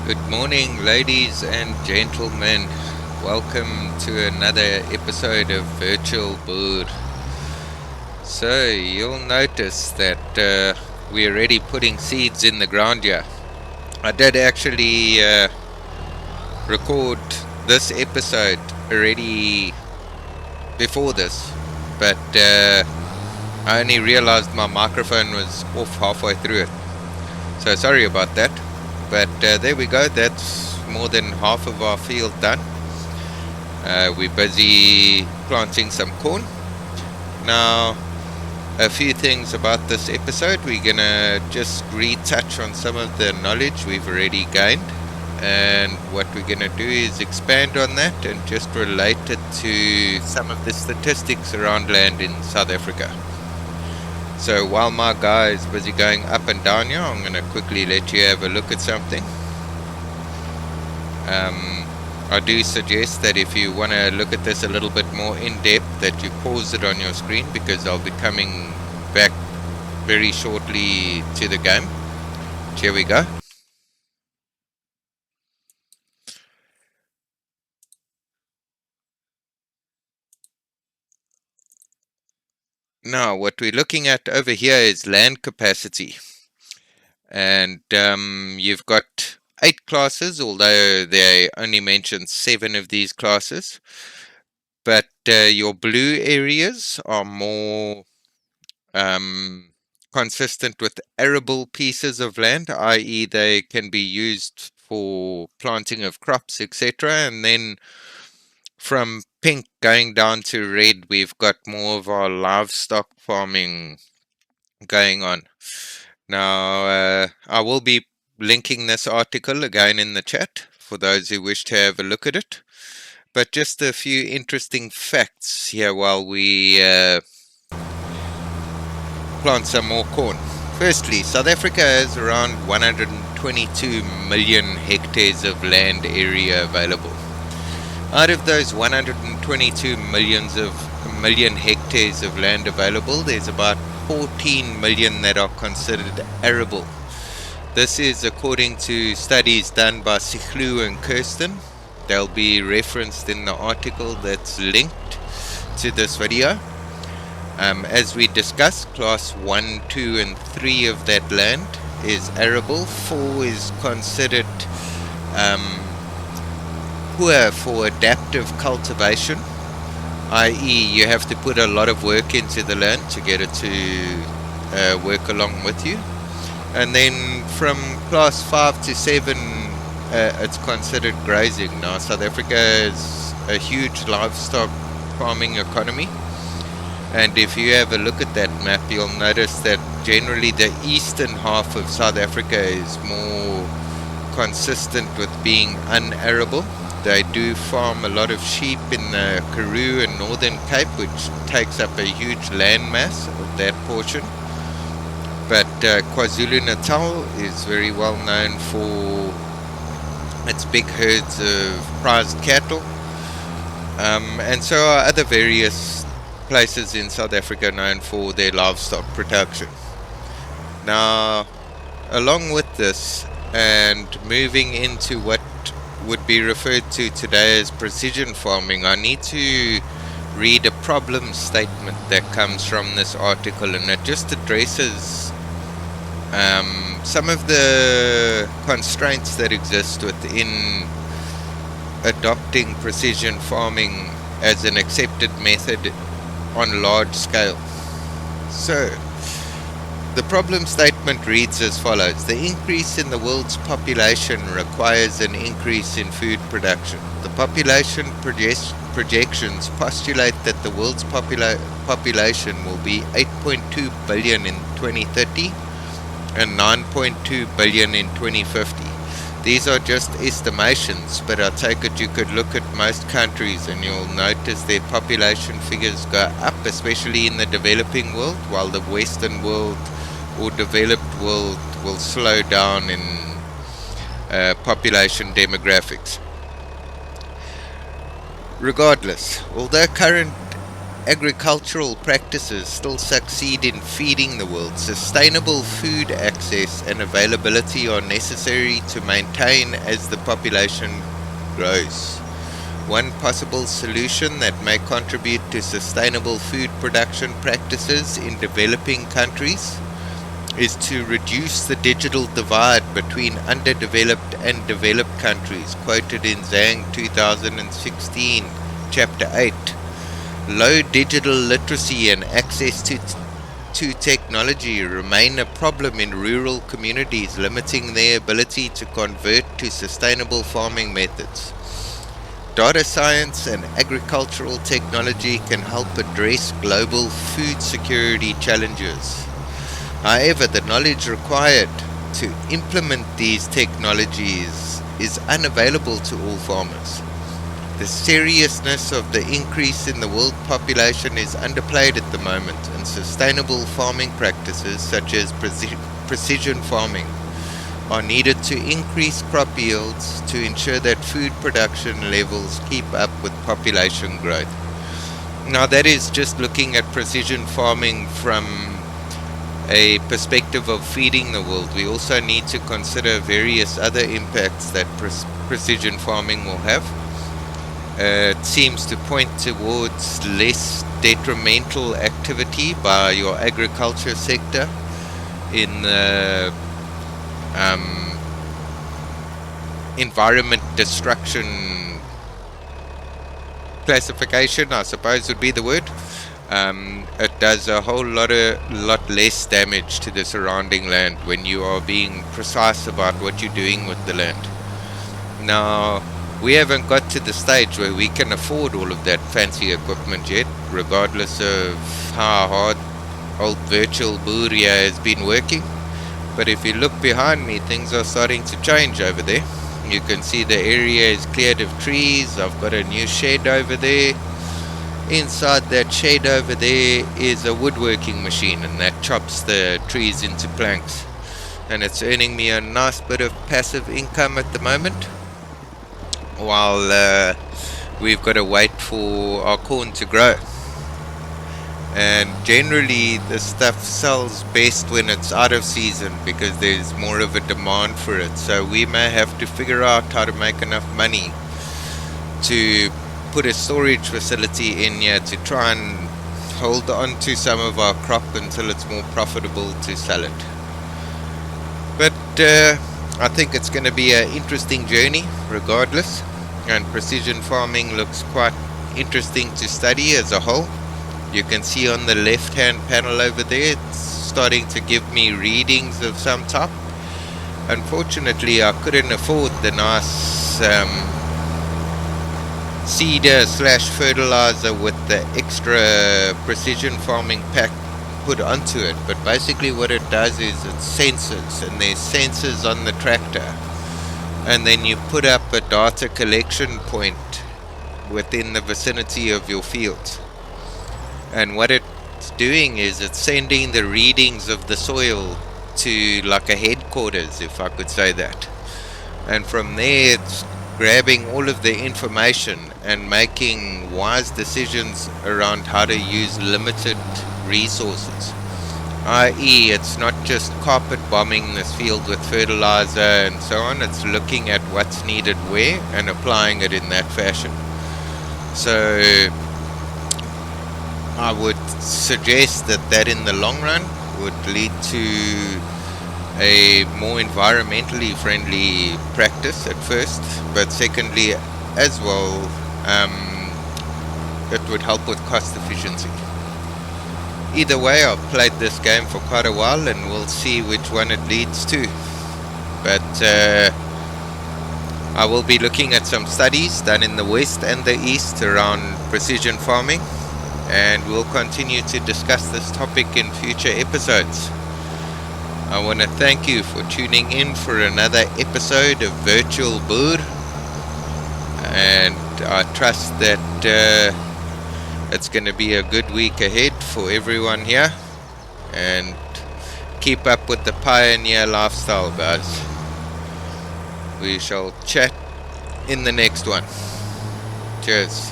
Good morning, ladies and gentlemen. Welcome to another episode of Virtual Board. So, you'll notice that we're already putting seeds in the ground here. I did actually record this episode already before this, but I only realized my microphone was off halfway through it. So, sorry about that. But there we go, that's more than half of our field done. We're busy planting some corn. Now, a few things about this episode. We're gonna just retouch on some of the knowledge we've already gained, and what we're gonna do is expand on that and just relate it to some of the statistics around land in South Africa. So while my guy is busy going up and down here, I'm gonna quickly let you have a look at something. I do suggest that if you want to look at this a little bit more in depth, that you pause it on your screen, because I'll be coming back very shortly to the game. Here we go. Now, what we're looking at over here is land capacity. And you've got 8 classes, although they only mention 7 of these classes. But your blue areas are more consistent with arable pieces of land, i.e. they can be used for planting of crops, etc. And then from pink going down to red, we've got more of our livestock farming going on. Now, I will be linking this article again in the chat for those who wish to have a look at it. But just a few interesting facts here while we plant some more corn. Firstly, South Africa has around 122 million hectares of land area available. Out of those 122 million hectares of land available, there's about 14 million that are considered arable. This is according to studies done by Siglu and Kirsten. They'll be referenced in the article that's linked to this video. As we discussed, class 1, 2 and 3 of that land is arable. 4 is considered poor for adaptive cultivation, i.e. you have to put a lot of work into the land to get it to work along with you. And then from class 5 to 7 it's considered grazing. Now, South Africa is a huge livestock farming economy. And if you have a look at that map, you'll notice that generally the eastern half of South Africa is more consistent with being unarable. They do farm a lot of sheep in the Karoo and Northern Cape, which takes up a huge land mass of that portion. But KwaZulu-Natal is very well known for its big herds of prized cattle. And so are other various places in South Africa known for their livestock production. Now, along with this, and moving into what would be referred to today as precision farming, I need to read a problem statement that comes from this article, and it just addresses some of the constraints that exist within adopting precision farming as an accepted method on large scale. So, the problem statement reads as follows: the increase in the world's population requires an increase in food production. The population projections postulate that the world's population will be 8.2 billion in 2030 and 9.2 billion in 2050. These are just estimations, but I take it you could look at most countries and you'll notice their population figures go up, especially in the developing world, while the Western world or developed world will slow down in population demographics. Regardless, although current agricultural practices still succeed in feeding the world, sustainable food access and availability are necessary to maintain as the population grows. One possible solution that may contribute to sustainable food production practices in developing countries is to reduce the digital divide between underdeveloped and developed countries, quoted in Zhang 2016, Chapter 8. Low digital literacy and access to technology remain a problem in rural communities, limiting their ability to convert to sustainable farming methods. Data science and agricultural technology can help address global food security challenges. However, the knowledge required to implement these technologies is unavailable to all farmers. The seriousness of the increase in the world population is underplayed at the moment, and sustainable farming practices such as precision farming are needed to increase crop yields to ensure that food production levels keep up with population growth. Now, that is just looking at precision farming from a perspective of feeding the world. We also need to consider various other impacts that precision farming will have. It seems to point towards less detrimental activity by your agriculture sector in the environment destruction classification, I suppose would be the word. It does a whole lot less damage to the surrounding land when you are being precise about what you're doing with the land. Now, we haven't got to the stage where we can afford all of that fancy equipment yet, regardless of how hard old virtual boer has been working. But if you look behind me, things are starting to change over there. You can see the area is cleared of trees. I've got a new shed over there. Inside that shed over there is a woodworking machine, and that chops the trees into planks. And it's earning me a nice bit of passive income at the moment, while we've got to wait for our corn to grow. And generally the stuff sells best when it's out of season because there's more of a demand for it. So we may have to figure out how to make enough money to put a storage facility in here to try and hold on to some of our crop until it's more profitable to sell it. But I think it's going to be an interesting journey regardless, and precision farming looks quite interesting to study as a whole. You can see on the left hand panel over there, it's starting to give me readings of some type. Unfortunately, I couldn't afford the nice seeder / fertilizer with the extra precision farming pack put onto it. But basically what it does is it senses, and there's sensors on the tractor, and then you put up a data collection point within the vicinity of your fields. And what it's doing is it's sending the readings of the soil to like a headquarters, if I could say that. And from there it's grabbing all of the information and making wise decisions around how to use limited resources. I.e., it's not just carpet bombing this field with fertilizer and so on, it's looking at what's needed where and applying it in that fashion. So I would suggest that in the long run would lead to a more environmentally friendly practice at first, but secondly as well, it would help with cost efficiency. Either way, I've played this game for quite a while and we'll see which one it leads to. But I will be looking at some studies done in the West and the East around precision farming, and we'll continue to discuss this topic in future episodes. I want to thank you for tuning in for another episode of Virtual Boer, and I trust that it's going to be a good week ahead for everyone here, and keep up with the pioneer lifestyle, guys. We shall chat in the next one. Cheers.